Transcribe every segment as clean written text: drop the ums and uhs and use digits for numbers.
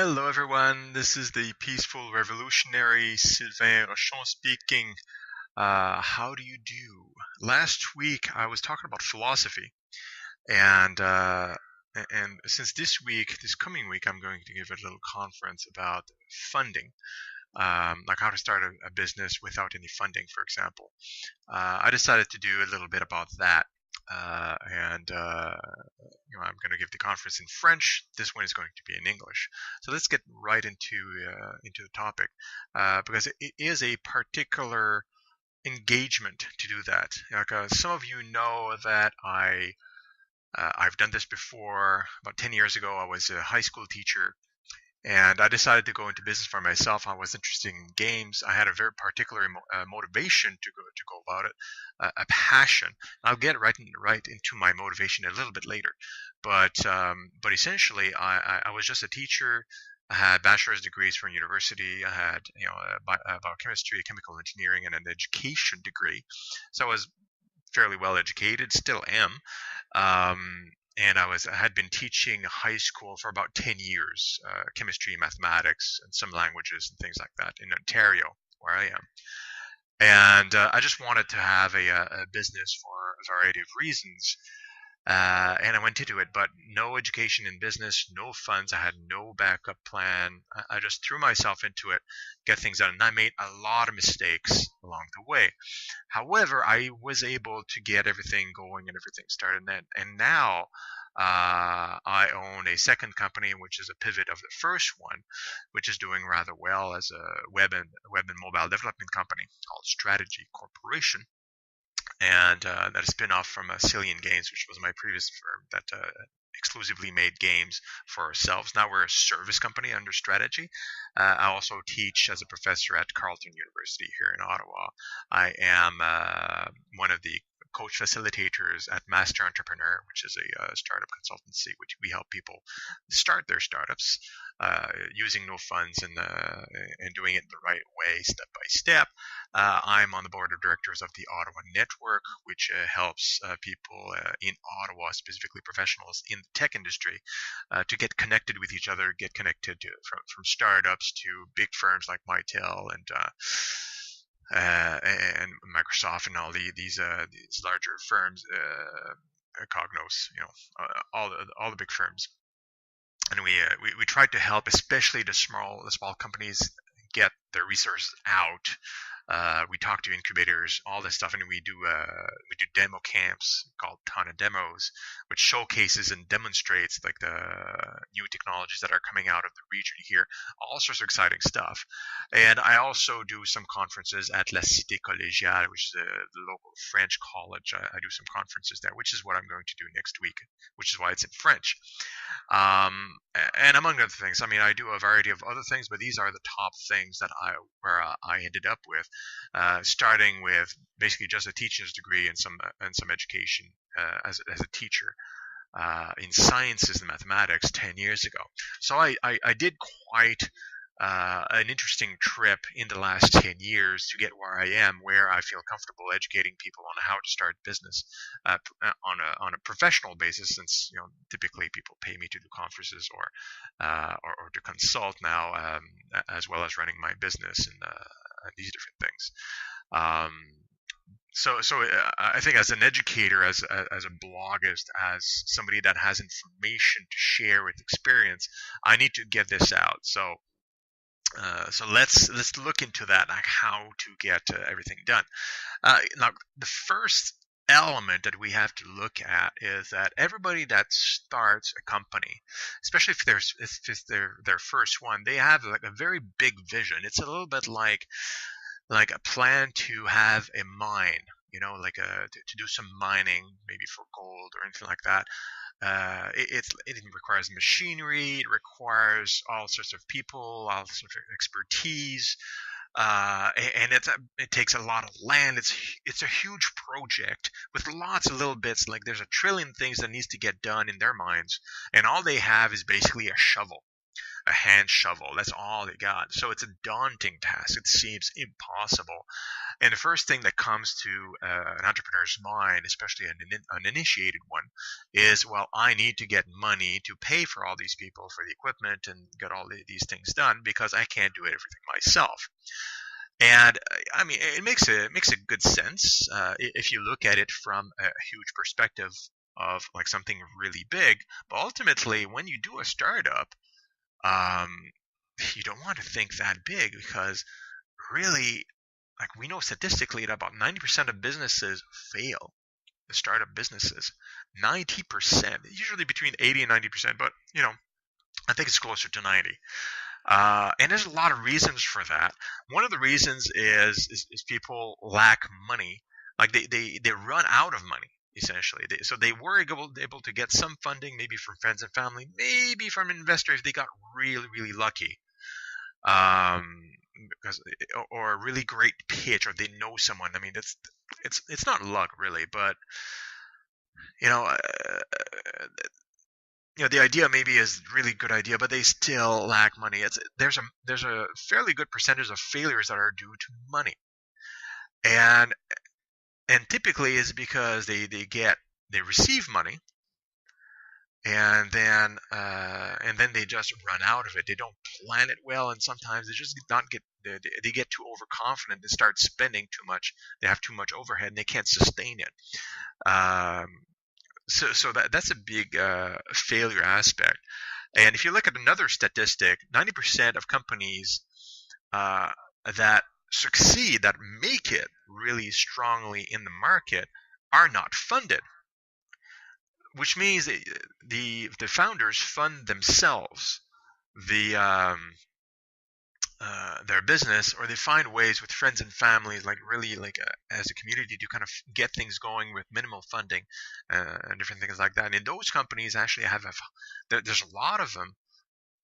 Hello, everyone. This is the peaceful revolutionary Sylvain Rochon speaking. How do you do? Last week I was talking about philosophy, and since this coming week, I'm going to give a little conference about funding, like how to start a business without any funding, for example. I decided to do a little bit about that. And I'm going to give the conference in French. This one is going to be in English. So let's get right into the topic, because it is a particular engagement to do that. Like, some of you know that I've done this before. About 10 years ago, I was a high school teacher, and I decided to go into business for myself. I was interested in games. I had a very particular motivation to go about it, a passion. I'll get right into my motivation a little bit later, but essentially, I was just a teacher. I had bachelor's degrees from university. I had biochemistry, chemical engineering, and an education degree. So I was fairly well educated, still am. And I had been teaching high school for about 10 years, chemistry, mathematics, and some languages and things like that in Ontario, where I am. And I just wanted to have a business for a variety of reasons. And I went into it, but no education in business, no funds. I had no backup plan. I just threw myself into it, get things done. And I made a lot of mistakes along the way. However, I was able to get everything going and everything started. And now I own a second company, which is a pivot of the first one, which is doing rather well as a web and mobile development company called Strategy Corporation. And that is a spin-off from Cillian Games, which was my previous firm that exclusively made games for ourselves. Now we're a service company under Strategy. I also teach as a professor at Carleton University here in Ottawa. I am one of the coach facilitators at Master Entrepreneur, which is a startup consultancy, which we help people start their startups using no funds and doing it the right way, step by step. I'm on the board of directors of the Ottawa Network, which helps people in Ottawa, specifically professionals in the tech industry, to get connected with each other, get connected from startups to big firms like Mitel and Microsoft and all these larger firms, Cognos, all the big firms. And we tried to help, especially the small companies, get their resources out. We talk to incubators, all this stuff, and we do demo camps called Ton of Demos, which showcases and demonstrates like the new technologies that are coming out of the region here, all sorts of exciting stuff. And I also do some conferences at La Cité Collégiale, which is the local French college. I do some conferences there, which is what I'm going to do next week, which is why it's in French. And among other things, I mean, I do a variety of other things, but these are the top things that I ended up with, starting with basically just a teacher's degree and some education as a teacher in sciences and mathematics 10 years ago. So I did quite an interesting trip in the last 10 years to get where I am, where I feel comfortable educating people on how to start business on a professional basis, since typically people pay me to do conferences or to consult now, as well as running my business and these different things. So I think as an educator, as a bloggist, as somebody that has information to share with experience, I need to get this out. So let's look into that, like how to get everything done. Now, the first element that we have to look at is that everybody that starts a company, especially if it's their first one, they have like a very big vision. It's a little bit like a plan to have a mine, like to do some mining, maybe for gold or anything like that. It requires machinery. It requires all sorts of people, all sorts of expertise, and it takes a lot of land. It's a huge project with lots of little bits. Like there's a trillion things that needs to get done in their minds, and all they have is basically a shovel. a hand shovel. That's all they got. So it's a daunting task. It seems impossible. And the first thing that comes to an entrepreneur's mind, especially an initiated one, is, well, I need to get money to pay for all these people for the equipment and get all these things done because I can't do everything myself. And I mean, it makes a good sense if you look at it from a huge perspective of like something really big. But ultimately, when you do a startup, um, you don't want to think that big because really, like we know statistically that about 90% of businesses fail. The startup businesses, 90%, usually between 80 and 90%, but I think it's closer to 90. And there's a lot of reasons for that. One of the reasons is people lack money. Like they run out of money, essentially. So they were able to get some funding, maybe from friends and family, maybe from investors if they got really, really lucky. Because or a really great pitch, or they know someone. I mean, it's not luck really, but you know, uh, the idea maybe is a really good idea, but they still lack money. There's a fairly good percentage of failures that are due to money, and typically is because they receive money, and then they just run out of it. They don't plan it well, and sometimes they just not get they get too overconfident. They start spending too much. They have too much overhead, and they can't sustain it. So that's a big failure aspect. And if you look at another statistic, 90% of companies that succeed, that make it really strongly in the market, are not funded, which means the founders fund themselves, their business, or they find ways with friends and families, like really like as a community, to kind of get things going with minimal funding and different things like that. And in those companies actually there's a lot of them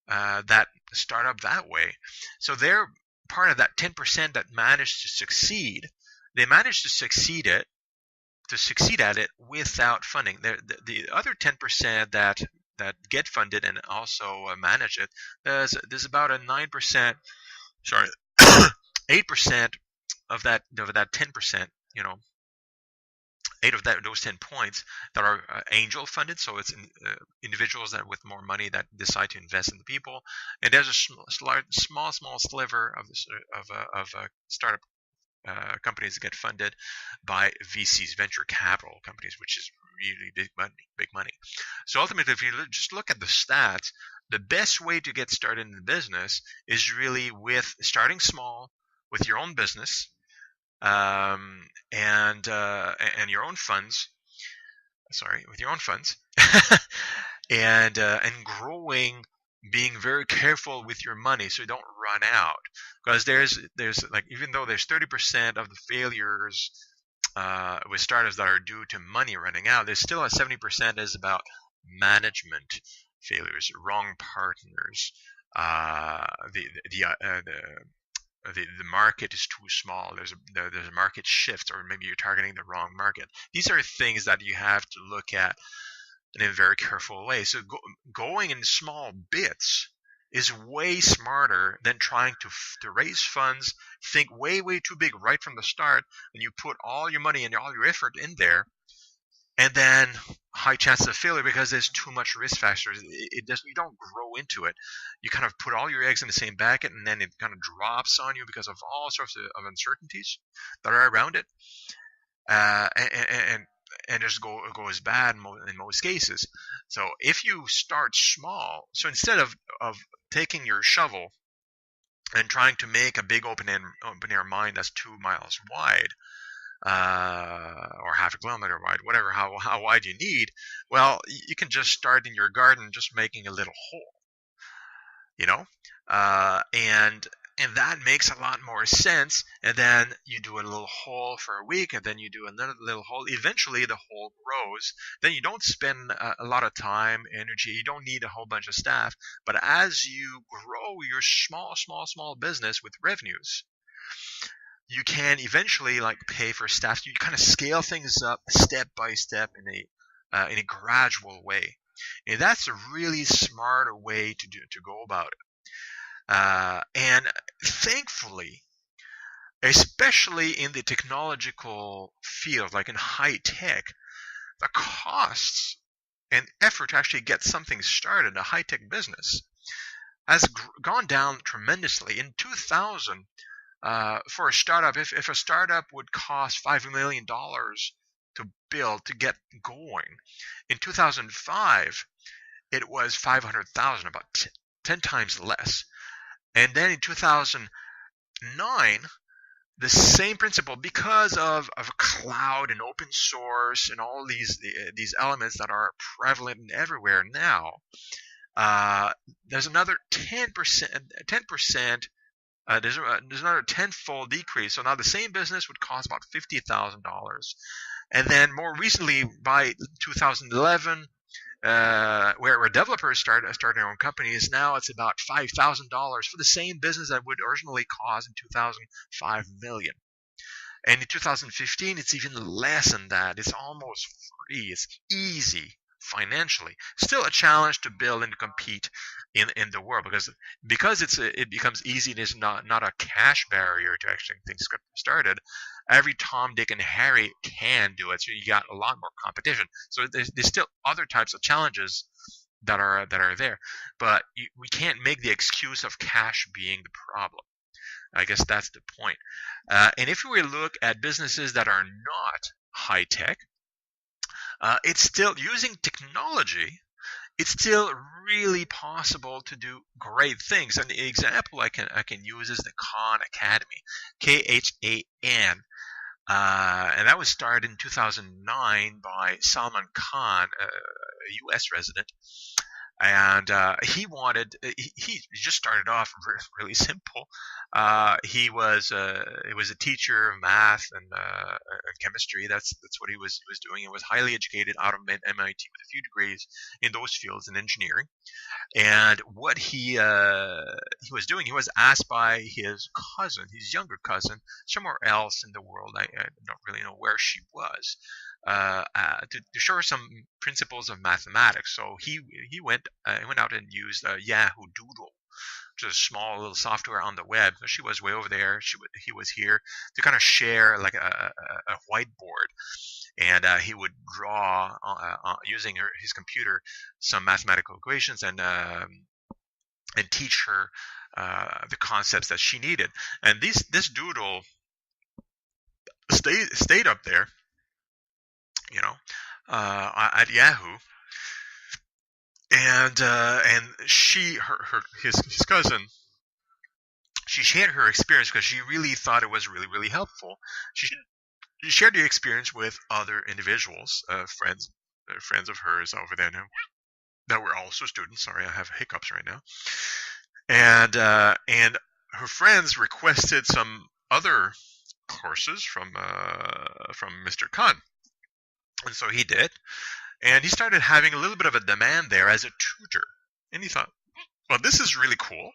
that start up that way. So they're part of that 10% that managed to succeed. They managed to succeed at it without funding. The other 10% that get funded and also manage it, there's about a 9%, sorry, 8% of that 10%, 8 of those 10 points that are angel funded. So it's individuals that with more money that decide to invest in the people. And there's a small sliver of startup companies that get funded by VCs, venture capital companies, which is really big money. So ultimately, if you just look at the stats, the best way to get started in the business is really with starting small with your own business, and your own funds. Sorry, with your own funds, and growing, being very careful with your money so you don't run out. Because there's like, even though there's 30% of the failures with startups that are due to money running out, there's still a 70% is about management failures, wrong partners, the market is too small. There's a market shift, or maybe you're targeting the wrong market. These are things that you have to look at in a very careful way. So going in small bits is way smarter than trying to raise funds, think way too big right from the start, and you put all your money and all your effort in there, and then high chances of failure because there's too much risk factors. You don't grow into it. You kind of put all your eggs in the same basket, and then it kind of drops on you because of all sorts of uncertainties that are around it, and just goes bad in most cases. So if you start small, so instead of taking your shovel and trying to make a big open air mine that's 2 miles wide, or half a kilometer wide, whatever, how wide you need, well, you can just start in your garden, just making a little hole, and that makes a lot more sense. And then you do a little hole for a week, and then you do another little hole. Eventually the hole grows. Then you don't spend a lot of time, energy. You don't need a whole bunch of staff. But as you grow your small business with revenues, you can eventually like pay for staff. You kind of scale things up step by step in a gradual way. And that's a really smart way to go about it. And thankfully, especially in the technological field, like in high tech, the costs and effort to actually get something started, a high tech business, has gone down tremendously. In 2000, for a startup, if a startup would cost $5 million to build, to get going, in 2005, it was 500,000, about 10 times less. And then in 2009, the same principle, because of cloud and open source and all these elements that are prevalent everywhere now, there's another 10%, there's another tenfold decrease. So now the same business would cost about $50,000. And then more recently, by 2011, where developers starting their own companies, now it's about $5,000 for the same business that would originally cost in 2005 million. And in 2015, it's even less than that. It's almost free. It's easy financially. Still a challenge to build and to compete in the world, because it becomes easy and is not a cash barrier to actually things get started. Every Tom, Dick, and Harry can do it, so you got a lot more competition. So there's still other types of challenges that are there, but we can't make the excuse of cash being the problem. I guess that's the point. And if we look at businesses that are not high tech, it's still using technology. It's still really possible to do great things. And the example I can use is the Khan Academy, Khan. And that was started in 2009 by Salman Khan, a U.S. resident. And he just started off really simple. He was a teacher of math and chemistry. That's what he was doing. He was highly educated out of MIT with a few degrees in those fields in engineering. And what he was doing, he was asked by his cousin, his younger cousin, somewhere else in the world. I don't really know where she was. To show her some principles of mathematics. So he went out and used Yahoo Doodle, which is a small little software on the web. So she was way over there. He was here to kind of share like a whiteboard, and he would draw using his computer some mathematical equations and teach her the concepts that she needed. And this doodle stayed up there, at Yahoo, and his cousin, she shared her experience because she really thought it was really, really helpful. She shared the experience with other individuals, friends of hers over there that were also students. Sorry, I have hiccups right now. And her friends requested some other courses from Mr. Khan. And so he did, and he started having a little bit of a demand there as a tutor. And he thought, well, this is really cool.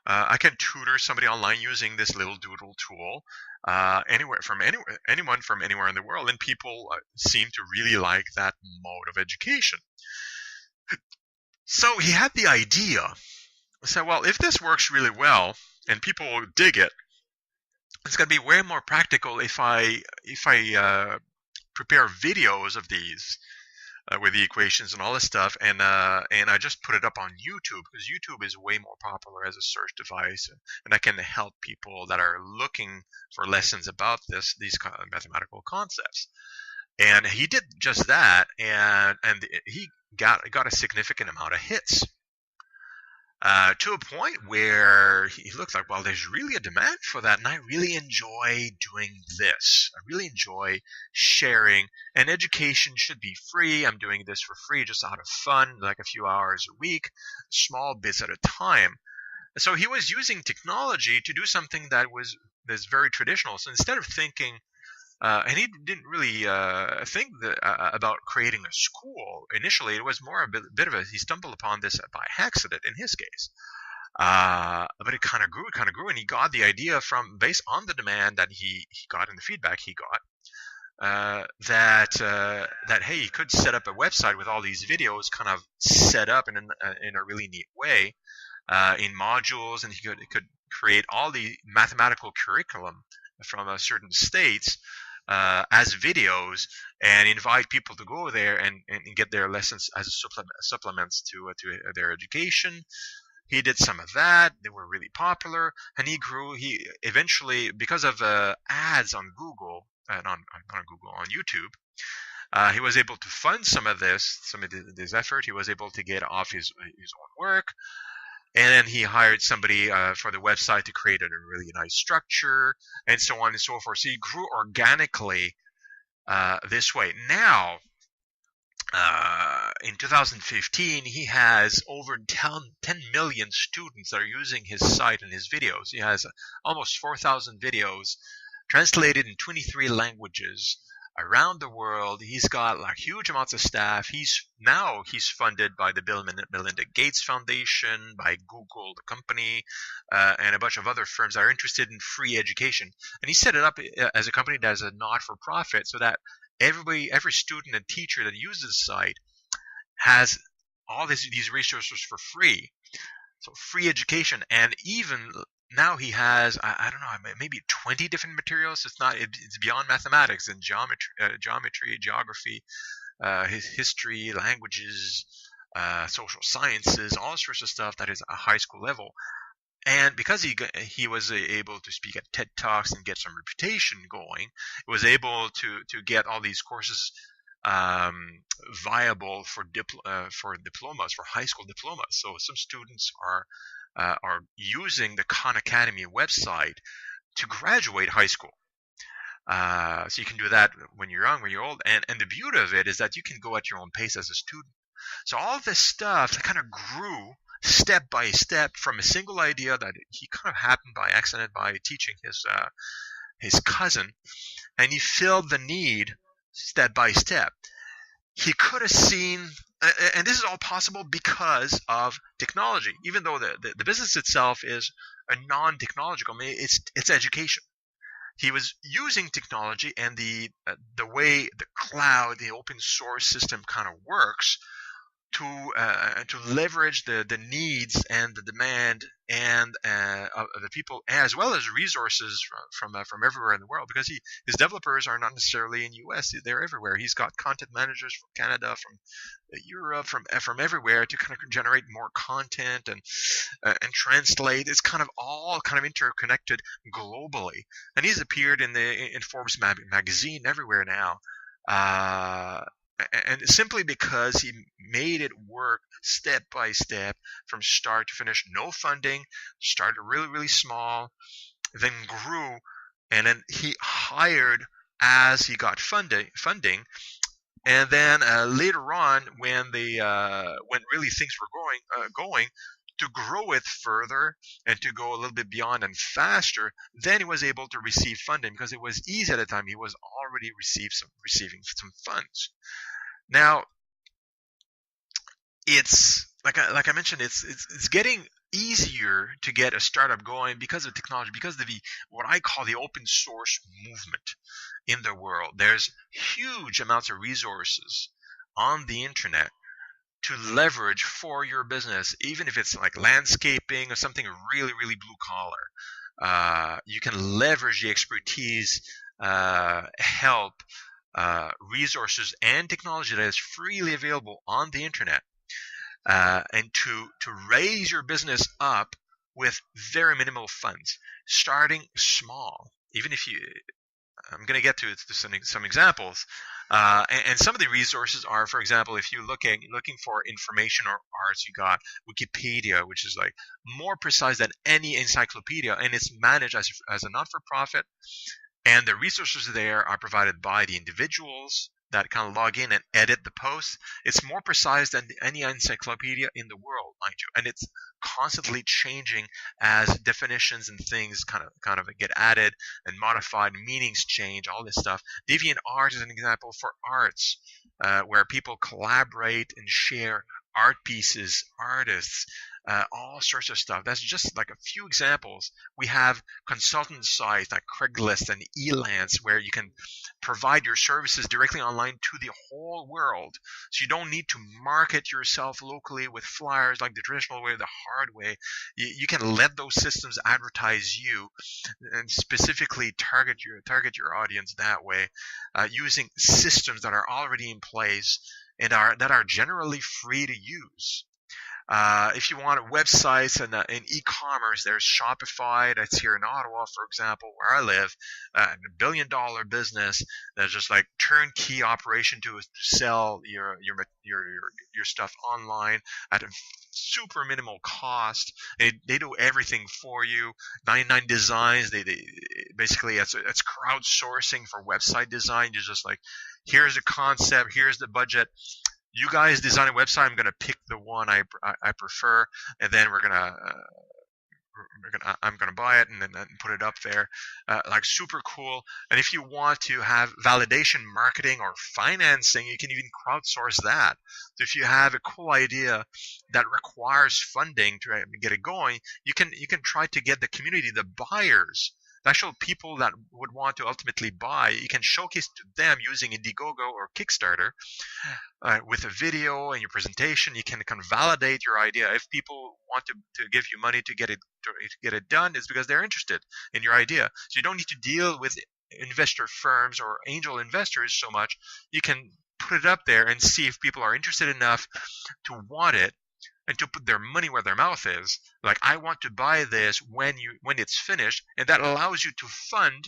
I can tutor somebody online using this little doodle tool anyone from anywhere in the world. And people seem to really like that mode of education. So he had the idea. He said, well, if this works really well and people dig it, it's going to be way more practical if I prepare videos of these with the equations and all this stuff, and I just put it up on YouTube, because YouTube is way more popular as a search device, and I can help people that are looking for lessons about these kind of mathematical concepts. And he did just that, and he got a significant amount of hits. To a point where he looked like, well, there's really a demand for that, and I really enjoy doing this. I really enjoy sharing, and education should be free. I'm doing this for free, just out of fun, like a few hours a week, small bits at a time. So he was using technology to do something that's very traditional. So instead of thinking, and he didn't really think about creating a school initially. It was more a bit of he stumbled upon this by accident in his case. But it kind of grew, and he got the idea based on the demand that he got and the feedback he got. that hey, you could set up a website with all these videos kind of set up in a really neat way in modules, and he could create all the mathematical curriculum from certain states as videos and invite people to go there and get their lessons as supplements to their education. He did some of that. They were really popular, and he grew. He eventually, because of ads on Google and on Google on YouTube, he was able to fund some of this effort. He was able to get off his own work, and then he hired somebody for the website to create a really nice structure, and so on and so forth. So he grew organically this way. Now, in 2015, he has over 10 million students that are using his site and his videos. He has almost 4,000 videos translated in 23 languages around the world. He's got like huge amounts of staff. He's funded by the Bill and Melinda Gates Foundation, by Google, the company, and a bunch of other firms that are interested in free education. And he set it up as a company that is a not-for-profit, so that every student and teacher that uses the site has all these resources for free. So free education, and even now he has I don't know, maybe 20 different materials. It's beyond mathematics and geometry, geography, his history, languages, social sciences, all sorts of stuff that is a high school level. And because he was able to speak at TED Talks and get some reputation going, he was able to get all these courses viable for diplomas, for high school diplomas. So some students are using the Khan Academy website to graduate high school. So you can do that when you're young, when you're old, and the beauty of it is that you can go at your own pace as a student. So all this stuff that kind of grew step by step from a single idea that he kind of happened by accident by teaching his cousin, and he filled the need step by step. He could have seen, and this is all possible because of technology, even though the business itself is a non-technological, I mean, it's education. He was using technology and the way the cloud, the open source system kind of works to leverage the needs and the demand and of the people, as well as resources from everywhere in the world, because his developers are not necessarily in US, they're everywhere. He's got content managers from Canada, from Europe, from everywhere, to kind of generate more content and translate. It's kind of all kind of interconnected globally, and he's appeared in Forbes magazine everywhere now. And simply because he made it work step by step from start to finish, no funding, started really, really small, then grew, and then he hired as he got funding, and then later on, when really things were going to grow it further and to go a little bit beyond and faster, then he was able to receive funding because it was easy at the time. He was already receiving some funds. Now, it's like I mentioned, it's getting easier to get a startup going because of technology, because of what I call the open source movement in the world. There's huge amounts of resources on the internet to leverage for your business, even if it's like landscaping or something really, really blue collar. You can leverage the expertise, help, resources, and technology that is freely available on the internet, and to raise your business up with very minimal funds, starting small. Even if I'm going to get to some examples. And some of the resources are, for example, if you're looking for information or arts, you got Wikipedia, which is like more precise than any encyclopedia, and it's managed as a not-for-profit. And the resources there are provided by the individuals that kind of log in and edit the posts. It's more precise than any encyclopedia in the world, mind you, and it's constantly changing as definitions and things kind of get added and modified, meanings change, all this stuff. DeviantArt is an example for arts, where people collaborate and share art pieces, artists, all sorts of stuff. That's just like a few examples. We have consultant sites like Craigslist and Elance where you can provide your services directly online to the whole world. So you don't need to market yourself locally with flyers like the traditional way, the hard way. You can let those systems advertise you and specifically target your audience that way, using systems that are already in place and that are generally free to use. If you want websites and in e-commerce, there's Shopify. That's here in Ottawa, for example, where I live. A billion-dollar business that's just like turnkey operation to sell your stuff online at a super minimal cost. They do everything for you. 99 Designs. They basically it's crowdsourcing for website design. You're just like, here's the concept, here's the budget. You guys design a website. I'm gonna pick the one I prefer, and then I'm gonna buy it and then put it up there, like super cool. And if you want to have validation marketing or financing, you can even crowdsource that. So if you have a cool idea that requires funding to get it going, you can try to get the community, the buyers, the actual people that would want to ultimately buy. You can showcase to them using Indiegogo or Kickstarter. With a video and your presentation, you can kind of validate your idea. If people want to give you money to get it done, it's because they're interested in your idea. So you don't need to deal with investor firms or angel investors so much. You can put it up there and see if people are interested enough to want it and to put their money where their mouth is. Like, I want to buy this when it's finished, and that allows you to fund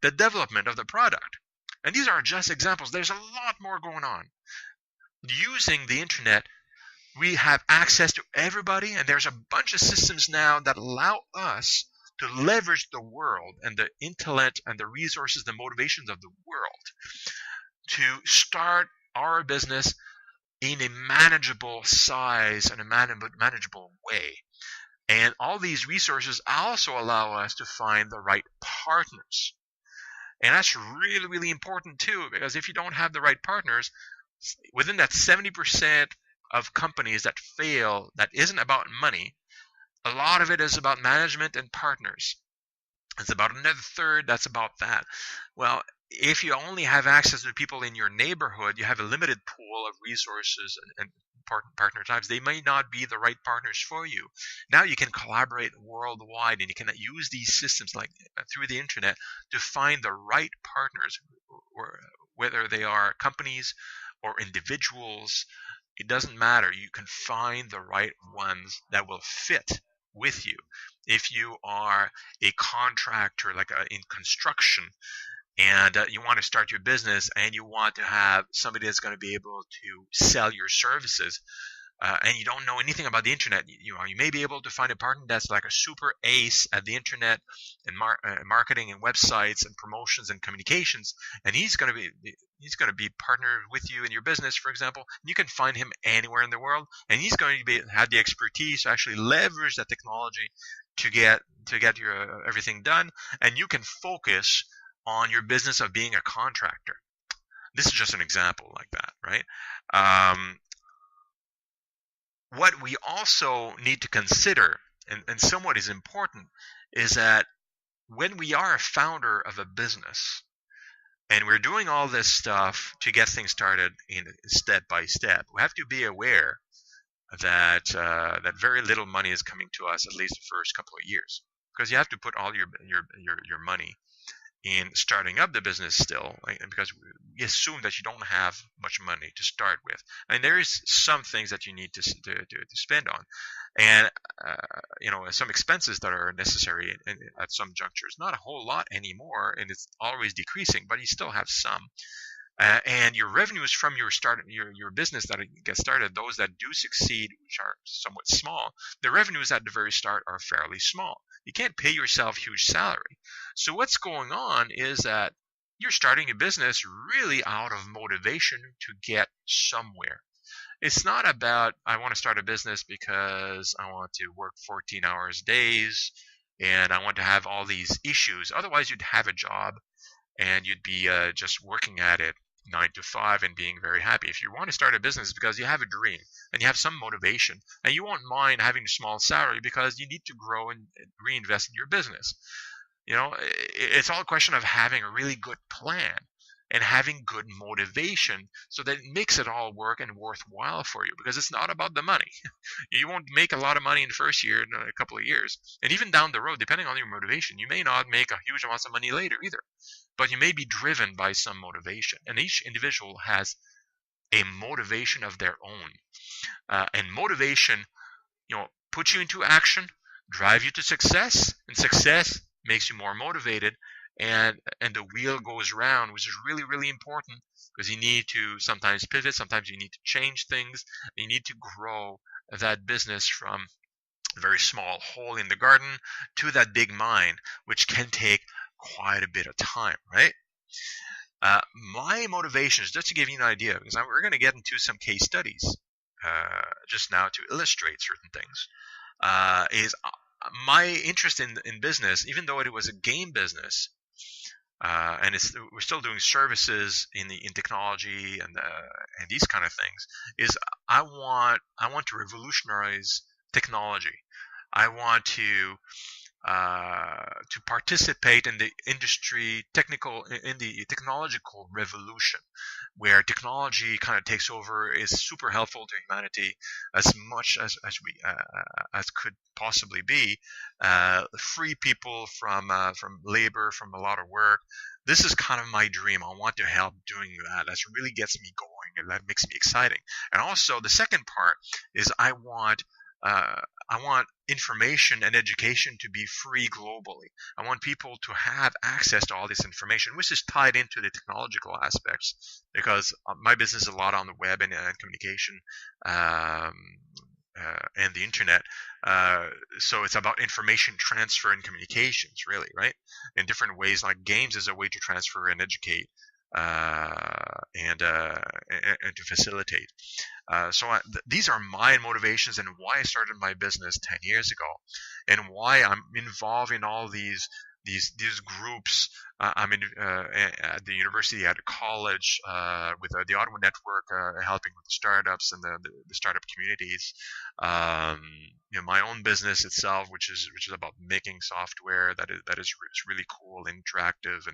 the development of the product. And these are just examples. There's a lot more going on. Using the internet, we have access to everybody, and there's a bunch of systems now that allow us to leverage the world and the intellect and the resources, the motivations of the world to start our business in a manageable size and a manageable way. And all these resources also allow us to find the right partners. And that's really, really important too, because if you don't have the right partners, within that 70% of companies that fail, that isn't about money, a lot of it is about management and partners. It's about another third that's about that. Well, if you only have access to people in your neighborhood, you have a limited pool of resources and partner types. They may not be the right partners for you. Now you can collaborate worldwide, and you can use these systems like through the internet to find the right partners, whether they are companies or individuals. It doesn't matter. You can find the right ones that will fit with you. If you are a contractor, like in construction, and you want to start your business and you want to have somebody that's going to be able to sell your services, and you don't know anything about the internet, you may be able to find a partner that's like a super ace at the internet and marketing and websites and promotions and communications, and he's going to be partnered with you in your business, for example. You can find him anywhere in the world, and he's going to have the expertise to actually leverage that technology to get your everything done, and you can focus on your business of being a contractor. This is just an example like that, right? What we also need to consider, and somewhat is important, is that when we are a founder of a business and we're doing all this stuff to get things started in step by step, we have to be aware that that very little money is coming to us at least the first couple of years, because you have to put all your money in starting up the business still, because we assume that you don't have much money to start with. And there is some things that you need to spend on, and some expenses that are necessary at some junctures. Not a whole lot anymore, and it's always decreasing, but you still have some. And your revenues from your business that gets started, those that do succeed, which are somewhat small, the revenues at the very start are fairly small. You can't pay yourself huge salary. So what's going on is that you're starting a business really out of motivation to get somewhere. It's not about, I want to start a business because I want to work 14 hours days and I want to have all these issues. Otherwise, you'd have a job and you'd be just working at it 9 to 5 and being very happy. If you want to start a business, it's because you have a dream and you have some motivation, and you won't mind having a small salary because you need to grow and reinvest in your business. It's all a question of having a really good plan and having good motivation so that it makes it all work and worthwhile for you, because it's not about the money. You won't make a lot of money in the first year, in a couple of years, and even down the road, depending on your motivation, you may not make a huge amounts of money later either, but you may be driven by some motivation, and each individual has a motivation of their own. And motivation, put you into action, drive you to success, and success makes you more motivated, and the wheel goes round, which is really, really important, because you need to sometimes pivot, sometimes you need to change things, you need to grow that business from a very small hole in the garden to that big mine, which can take quite a bit of time, right? My motivations, just to give you an idea, because we're going to get into some case studies just now to illustrate certain things, is my interest in business, even though it was a game business, and we're still doing services in technology and these kind of things, is I want to revolutionize technology. I want to participate in the technological revolution, where technology kind of takes over, is super helpful to humanity as much as we as could possibly be, free people from labor, from a lot of work. This is kind of my dream. I want to help doing that. That really gets me going, and that makes me exciting. And also the second part is I want information and education to be free globally. I want people to have access to all this information, which is tied into the technological aspects, because my business is a lot on the web and communication and the internet. So it's about information transfer and communications, really, right? In different ways, like games is a way to transfer and educate and to facilitate. So these are my motivations, and why I started my business 10 years ago, and why I'm involved in all these groups. I'm in at the university, at a college, with the Ottawa Network, helping with startups and the startup communities. My own business itself, which is about making software that is really cool, interactive,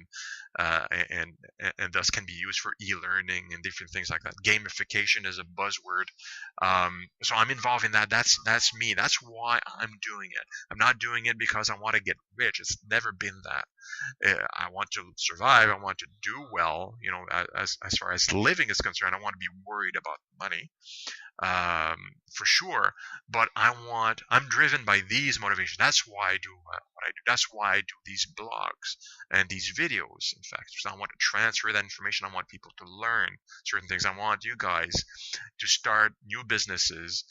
and thus can be used for e-learning and different things like that. Gamification is a buzzword. So I'm involved in that. That's me. That's why I'm doing it. I'm not doing it because I want to get rich. It's never been that. I want to survive. I want to do well. As far as living is concerned, I want to be worried about money, for sure. But I'm driven by these motivations. That's why I do what I do. That's why I do these blogs and these videos. In fact, so I want to transfer that information. I want people to learn certain things. I want you guys to start new businesses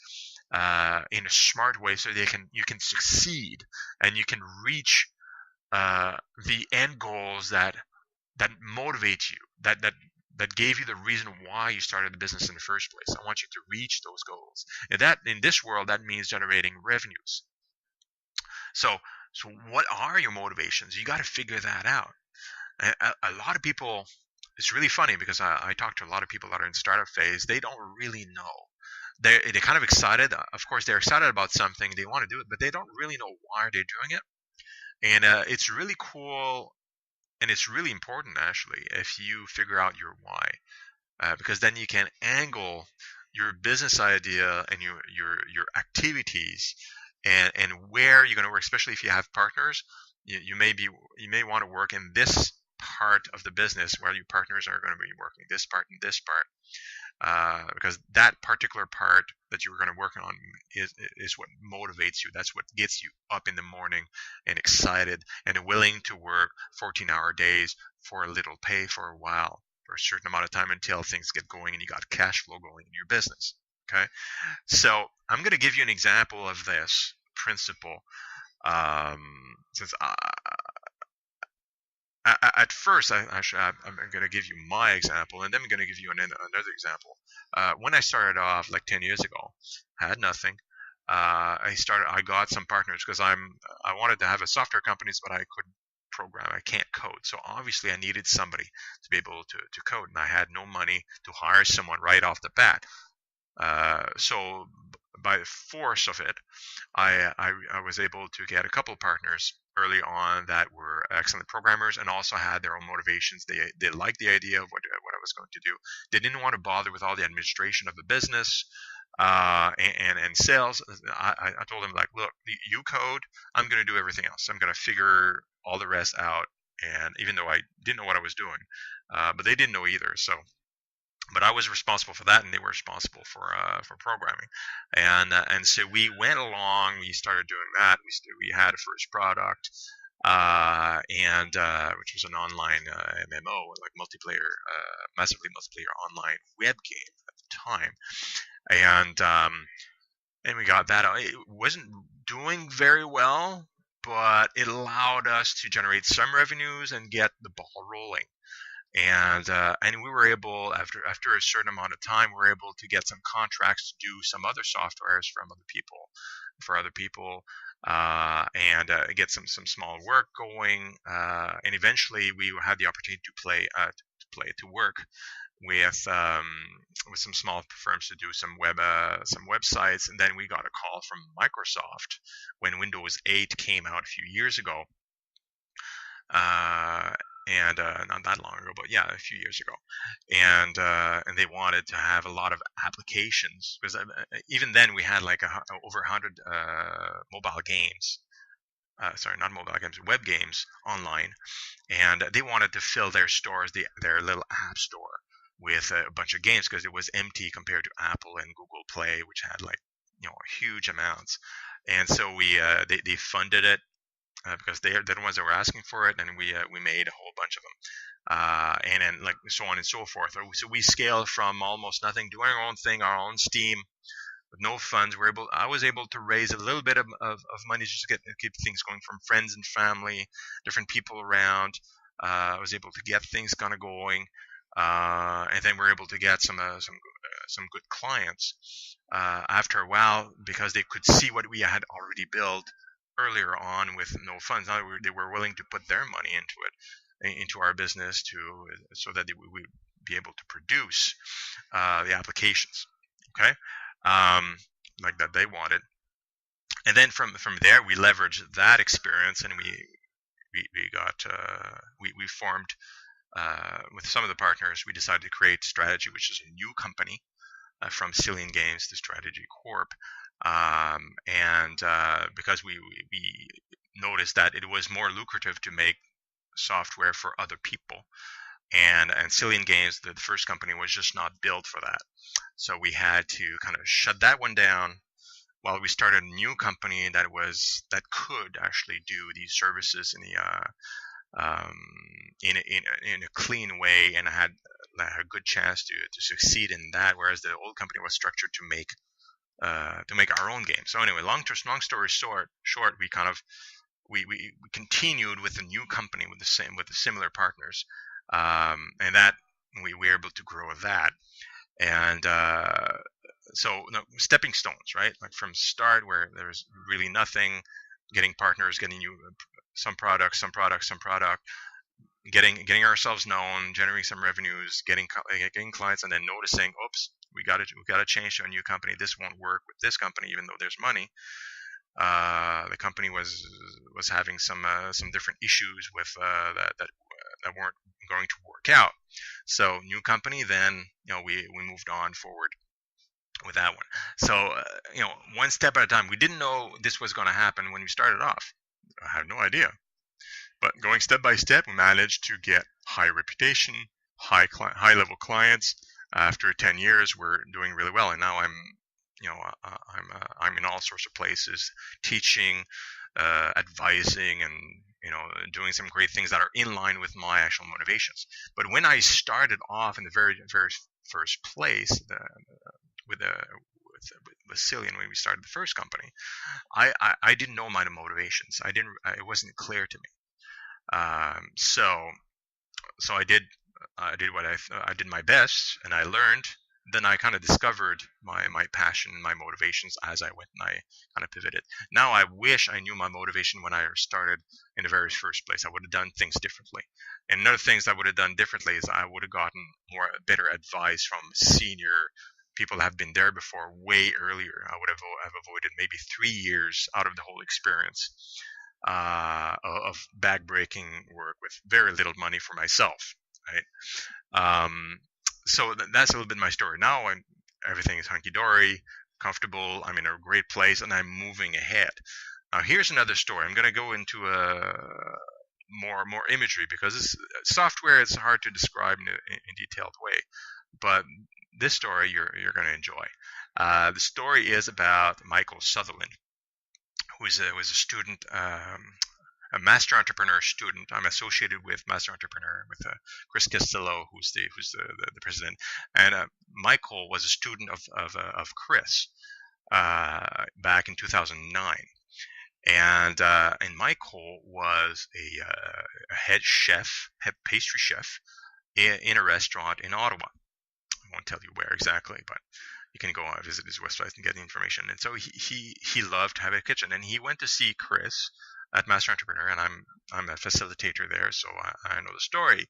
in a smart way, so you can succeed and you can reach the end goals that motivate you, that gave you the reason why you started the business in the first place. I want you to reach those goals, and that in this world, that means generating revenues. So what are your motivations? You got to figure that out. A lot of people, it's really funny, because I talk to a lot of people that are in startup phase. They don't really know. They're kind of excited. Of course, they're excited about something. They want to do it, but they don't really know why they're doing it. And it's really cool, and it's really important, actually, if you figure out your why, because then you can angle your business idea and your activities and where you're going to work. Especially if you have partners, you may want to work in this part of the business where your partners are going to be working this part and this part. Because that particular part that you're going to work on is what motivates you. That's what gets you up in the morning and excited and willing to work 14-hour days for a little pay for a while, for a certain amount of time, until things get going and you got cash flow going in your business. Okay, so I'm going to give you an example of this principle. Since at first, I'm going to give you my example, and then I'm going to give you another example. When I started off like 10 years ago, I had nothing. I got some partners because I wanted to have a software companies, but I couldn't program. I can't code. So obviously I needed somebody to be able to code, and I had no money to hire someone right off the bat. So by the force of it, I was able to get a couple of partners early on that were excellent programmers and also had their own motivations. They liked the idea of what I was going to do. They didn't want to bother with all the administration of the business and sales. I told them, like, look, you code, I'm going to do everything else. I'm going to figure all the rest out. And even though I didn't know what I was doing, but they didn't know either. But I was responsible for that, and they were responsible for programming, and so we went along. We started doing that. We had a first product, and which was an online MMO, like multiplayer, massively multiplayer online web game at the time, and we got that out. It wasn't doing very well, but it allowed us to generate some revenues and get the ball rolling. And we were able, after a certain amount of time, we were able to get some contracts to do some other softwares for other people, and get some small work going. And eventually, we had the opportunity to work with some small firms to do some websites. And then we got a call from Microsoft when Windows 8 came out a few years ago. And not that long ago, but yeah, a few years ago, and they wanted to have a lot of applications, because even then we had like over 100 mobile games. Sorry, not mobile games, web games online, and they wanted to fill their stores, their little app store, with a bunch of games, because it was empty compared to Apple and Google Play, which had, like, huge amounts. And so they funded it. Because they're the ones that were asking for it, and we made a whole bunch of them, and then, like, so on and so forth. So we scaled from almost nothing, doing our own thing, our own Steam, with no funds. I was able to raise a little bit of money just to keep things going from friends and family, different people around. I was able to get things kind of going, and then we were able to get some good clients after a while, because they could see what we had already built earlier on with no funds. Now they were willing to put their money into our business so that we would be able to produce the applications, okay, like that they wanted. And then from there, we leveraged that experience, and we formed with some of the partners. We decided to create Strategy, which is a new company from Cillian Games to Strategy Corp. Because we noticed that it was more lucrative to make software for other people, and Cillian Games, the first company, was just not built for that. So we had to kind of shut that one down while we started a new company that could actually do these services in a clean way, and had a good chance to succeed in that. Whereas the old company was structured to make our own game. So anyway, long story short, we continued with a new company with the similar partners, and that we were able to grow that. And so, stepping stones, right? Like from start, where there's really nothing, getting partners, getting you some product, getting ourselves known, generating some revenues, getting clients, and then noticing, oops, we got to change to a new company. This won't work with this company, even though there's money. The company was having some different issues with that weren't going to work out. So new company, then we moved on forward with that one. So one step at a time. We didn't know this was going to happen when we started off. I had no idea. But going step by step, we managed to get high reputation, high level clients. After 10 years, we're doing really well, and now I'm in all sorts of places, teaching, advising, and doing some great things that are in line with my actual motivations. But when I started off in the very first place with Cillian, when we started the first company, I didn't know my motivations. It wasn't clear to me. So I did what I did my best, and I learned then I kind of discovered my passion and my motivations as I went, and I kind of pivoted. Now I wish I knew my motivation when I started in the very first place. I would have done things differently. And another things I would have done differently is I would have gotten better advice from senior people that have been there before way earlier. I would have avoided maybe 3 years out of the whole experience of backbreaking work with very little money for myself, right? So that's a little bit my story. Now everything is hunky dory, comfortable. I'm in a great place, and I'm moving ahead. Now here's another story. I'm going to go into a more imagery because software is hard to describe in detailed way. But this story you're going to enjoy. The story is about Michael Sutherland, who was a student. A master entrepreneur student. I'm associated with master entrepreneur with Chris Castillo, who's the president, and Michael was a student of Chris back in 2009, and Michael was a head pastry chef in a restaurant in Ottawa. I won't tell you where exactly, but you can go and visit his website and get the information. And so he loved to have a kitchen, and he went to see Chris at Master Entrepreneur, and I'm a facilitator there, so I know the story.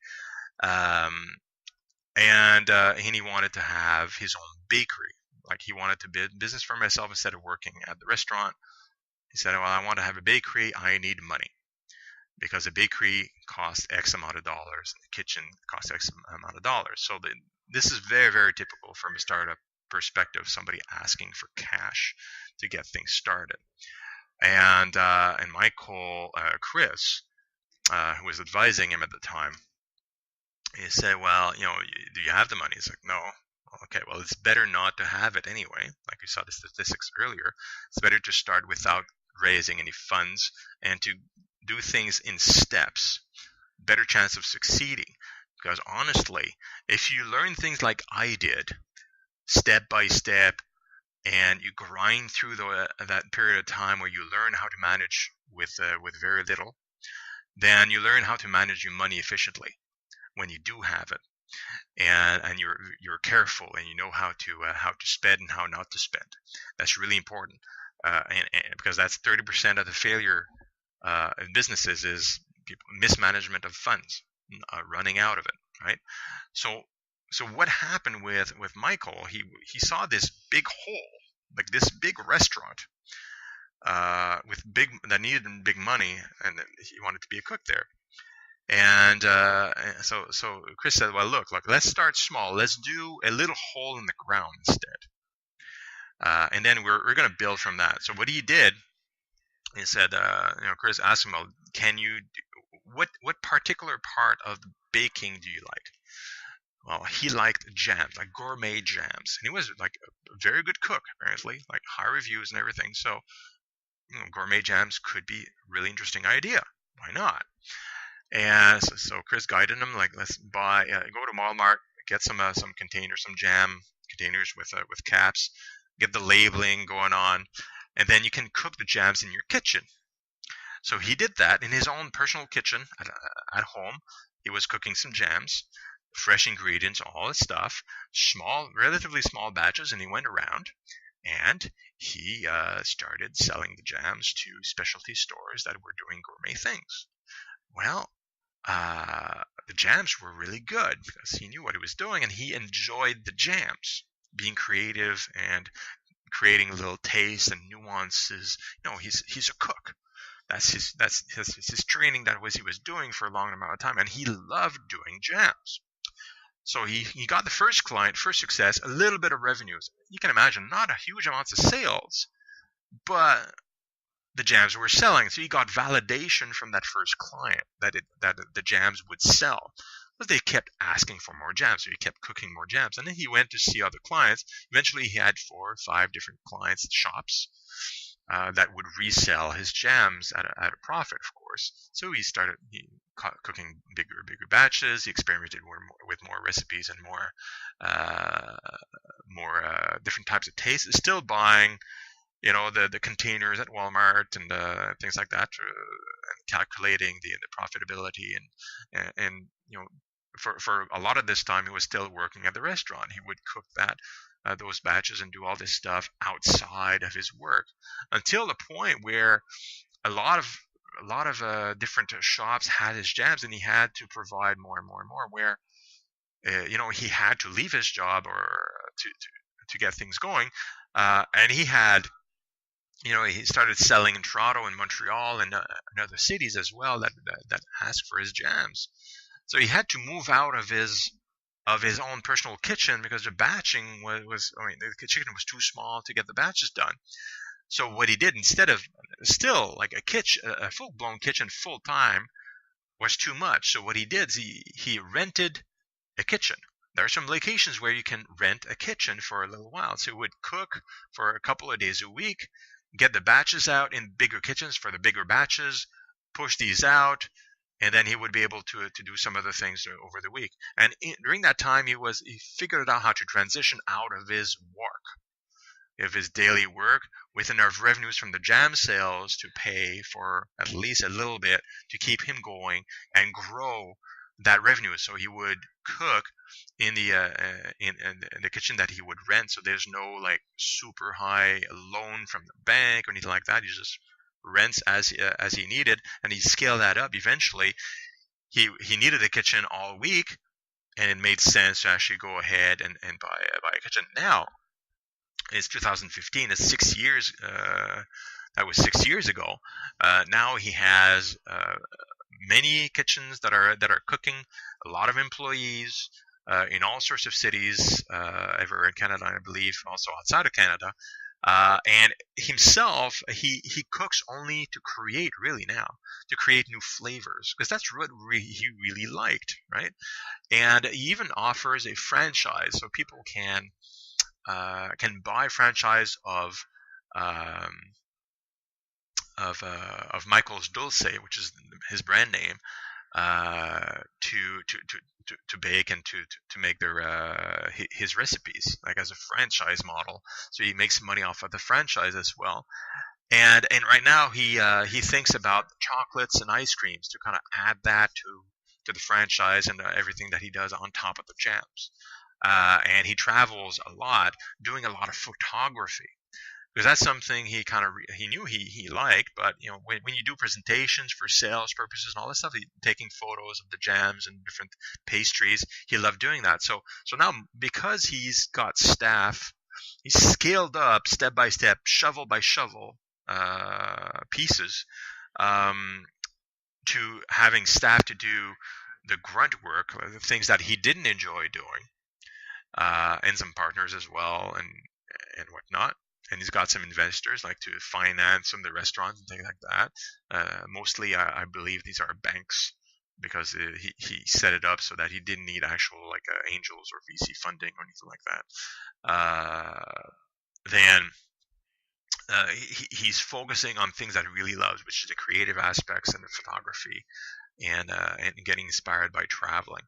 And he wanted to have his own bakery. Like he wanted to build business for himself instead of working at the restaurant. He said, well, I want to have a bakery. I need money because a bakery costs X amount of dollars. The kitchen costs X amount of dollars. So this is very, very typical from a startup perspective, somebody asking for cash to get things started. And Michael, Chris, who was advising him at the time, he said, well, do you have the money? He's like, no. Okay, well, it's better not to have it anyway. Like we saw the statistics earlier, it's better to start without raising any funds and to do things in steps. Better chance of succeeding. Because honestly, if you learn things like I did, step by step, and you grind through that period of time where you learn how to manage with very little, then you learn how to manage your money efficiently when you do have it, and you're careful and you know how to spend and how not to spend. That's really important, and because that's 30% of the failure in businesses is mismanagement of funds, running out of it, right? So what happened with Michael? He saw this big hole, like this big restaurant that needed big money, and he wanted to be a cook there. And so Chris said, well, look, let's start small. Let's do a little hole in the ground instead, and then we're going to build from that. So what he did, he said, Chris asked him, well, what particular part of the baking do you like? Well, he liked jams, like gourmet jams, and he was like a very good cook, apparently, like high reviews and everything. So, gourmet jams could be a really interesting idea. Why not? And so Chris guided him, like, let's go to Walmart, get some containers, some jam containers with caps, get the labeling going on, and then you can cook the jams in your kitchen. So he did that in his own personal kitchen at home. He was cooking some jams, fresh ingredients, all this stuff, relatively small batches, and he went around and he started selling the jams to specialty stores that were doing gourmet things. Well, the jams were really good because he knew what he was doing and he enjoyed the jams, being creative and creating little tastes and nuances. He's a cook. That's his training. That was he was doing for a long amount of time, and he loved doing jams. So he got the first client, first success, a little bit of revenues. You can imagine, not a huge amounts of sales, but the jams were selling. So he got validation from that first client that the jams would sell. But they kept asking for more jams, so he kept cooking more jams. And then he went to see other clients. Eventually, he had 4 or 5 different clients, shops, that would resell his jams at a profit, of course. So he started cooking bigger batches. He experimented with more recipes and more different types of tastes. Still buying, the containers at Walmart and things like that, and calculating the profitability and for a lot of this time, he was still working at the restaurant. He would cook those batches and do all this stuff outside of his work, until the point where a lot of different shops had his jams, and he had to provide more and more and more. Where he had to leave his job or to get things going, and he started selling in Toronto and Montreal and other cities as well that asked for his jams. So he had to move out of his own personal kitchen, because the batching the kitchen was too small to get the batches done. So what he did, instead of still like a full-blown kitchen full time was too much. So what he did is he rented a kitchen. There are some locations where you can rent a kitchen for a little while. So he would cook for a couple of days a week, get the batches out in bigger kitchens for the bigger batches, push these out, and then he would be able to do some other things over the week. And during that time, he figured out how to transition out of his daily work, with enough revenues from the jam sales to pay for at least a little bit to keep him going and grow that revenue. So he would cook in the kitchen that he would rent. So there's no like super high loan from the bank or anything like that. He just rents as he needed, and he scaled that up. Eventually, he needed a kitchen all week, and it made sense to actually go ahead and buy a kitchen. Now it's 2015. It's 6 years. That was 6 years ago. Now he has many kitchens that are cooking. A lot of employees in all sorts of cities, everywhere in Canada, I believe, also outside of Canada. And himself, he cooks only to create new flavors, because that's what he really liked, right? And he even offers a franchise, so people can buy franchise of Michael's Dulce, which is his brand name, to bake and to make their his recipes, like as a franchise model. So he makes money off of the franchise as well. And right now he thinks about chocolates and ice creams to kind of add that to the franchise and everything that he does on top of the jams. And he travels a lot, doing a lot of photography, because that's something he knew he liked. But when you do presentations for sales purposes and all this stuff, taking photos of the jams and different pastries, he loved doing that. So now, because he's got staff, he's scaled up step by step, shovel by shovel pieces, to having staff to do the grunt work, the things that he didn't enjoy doing, and some partners as well, and whatnot. And he's got some investors like to finance some of the restaurants and things like that. Mostly, I believe these are banks, because he set it up so that he didn't need actual like angels or VC funding or anything like that. Then he's focusing on things that he really loves, which is the creative aspects and the photography, and getting inspired by traveling.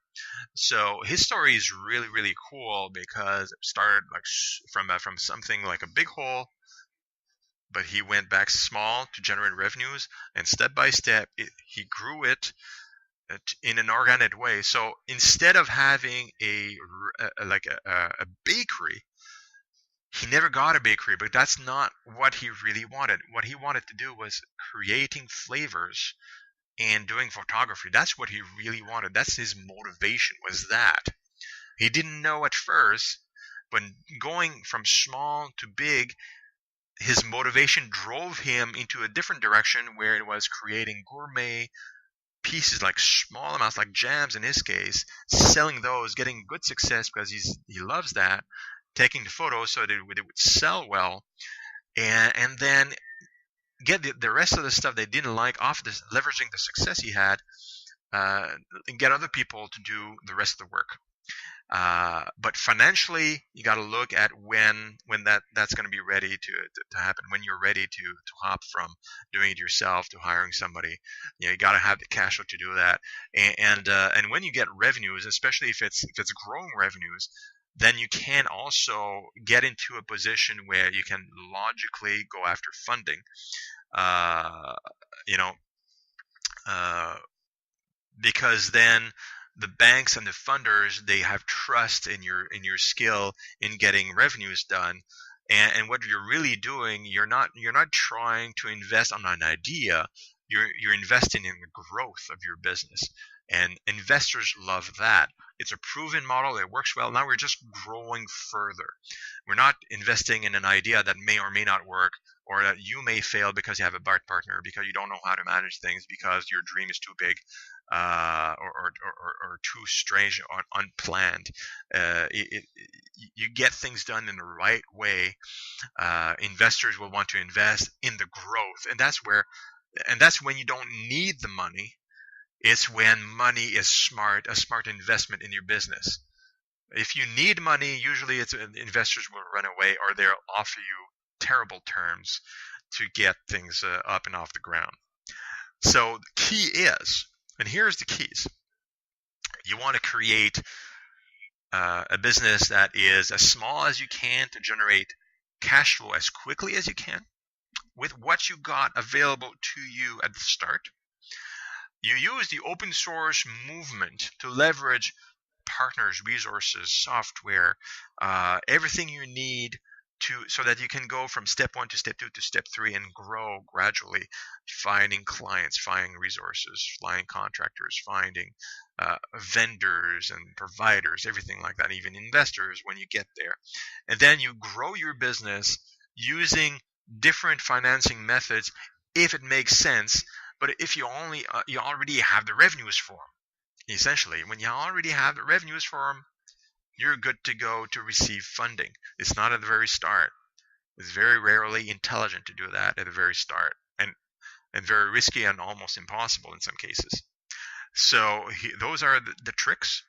So his story is really, really cool, because it started like from something like a big hole, but he went back small to generate revenues, and step by step he grew it in an organic way. So instead of having a bakery, he never got a bakery, but that's not what he really wanted. What he wanted to do was creating flavors and doing photography. That's what he really wanted. That's his motivation, was that. He didn't know at first, but going from small to big, his motivation drove him into a different direction, where it was creating gourmet pieces, like small amounts, like jams in his case, selling those, getting good success because he loves that, taking the photos so that it would sell well, and then get the rest of the stuff they didn't like off this, leveraging the success he had, and get other people to do the rest of the work. But financially, you got to look at when that's going to be ready to happen. When you're ready to hop from doing it yourself to hiring somebody, you got to have the cash flow to do that. And when you get revenues, especially if it's growing revenues, then you can also get into a position where you can logically go after funding. Because then the banks and the funders, they have trust in your skill in getting revenues done. And what you're really doing, you're not trying to invest on an idea. You're investing in the growth of your business, and investors love that. It's a proven model. It works well. Now we're just growing further. We're not investing in an idea that may or may not work, or that you may fail because you have a bad partner, because you don't know how to manage things, because your dream is too big, or too strange or unplanned. You get things done in the right way. Investors will want to invest in the growth, and that's when you don't need the money. It's when money is a smart investment in your business. If you need money, usually investors will run away, or they'll offer you terrible terms to get things up and off the ground. So the key is, and here's the keys. You want to create a business that is as small as you can to generate cash flow as quickly as you can with what you got available to you at the start. You use the open source movement to leverage partners, resources, software, everything you need so that you can go from step 1 to step 2 to step 3 and grow gradually, finding clients, finding resources, finding contractors, finding vendors and providers, everything like that, even investors when you get there. And then you grow your business using different financing methods if it makes sense. But if you already have the revenues for them, essentially, when you already have the revenues for them, you're good to go to receive funding. It's not at the very start. It's very rarely intelligent to do that at the very start, and very risky and almost impossible in some cases. So those are the tricks.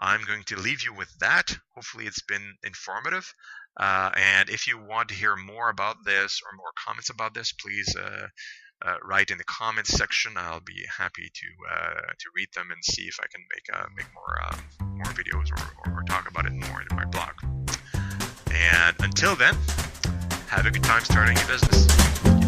I'm going to leave you with that. Hopefully it's been informative. And if you want to hear more about this or more comments about this, please write in the comments section. I'll be happy to read them and see if I can make more videos or talk about it more in my blog. And until then, have a good time starting your business.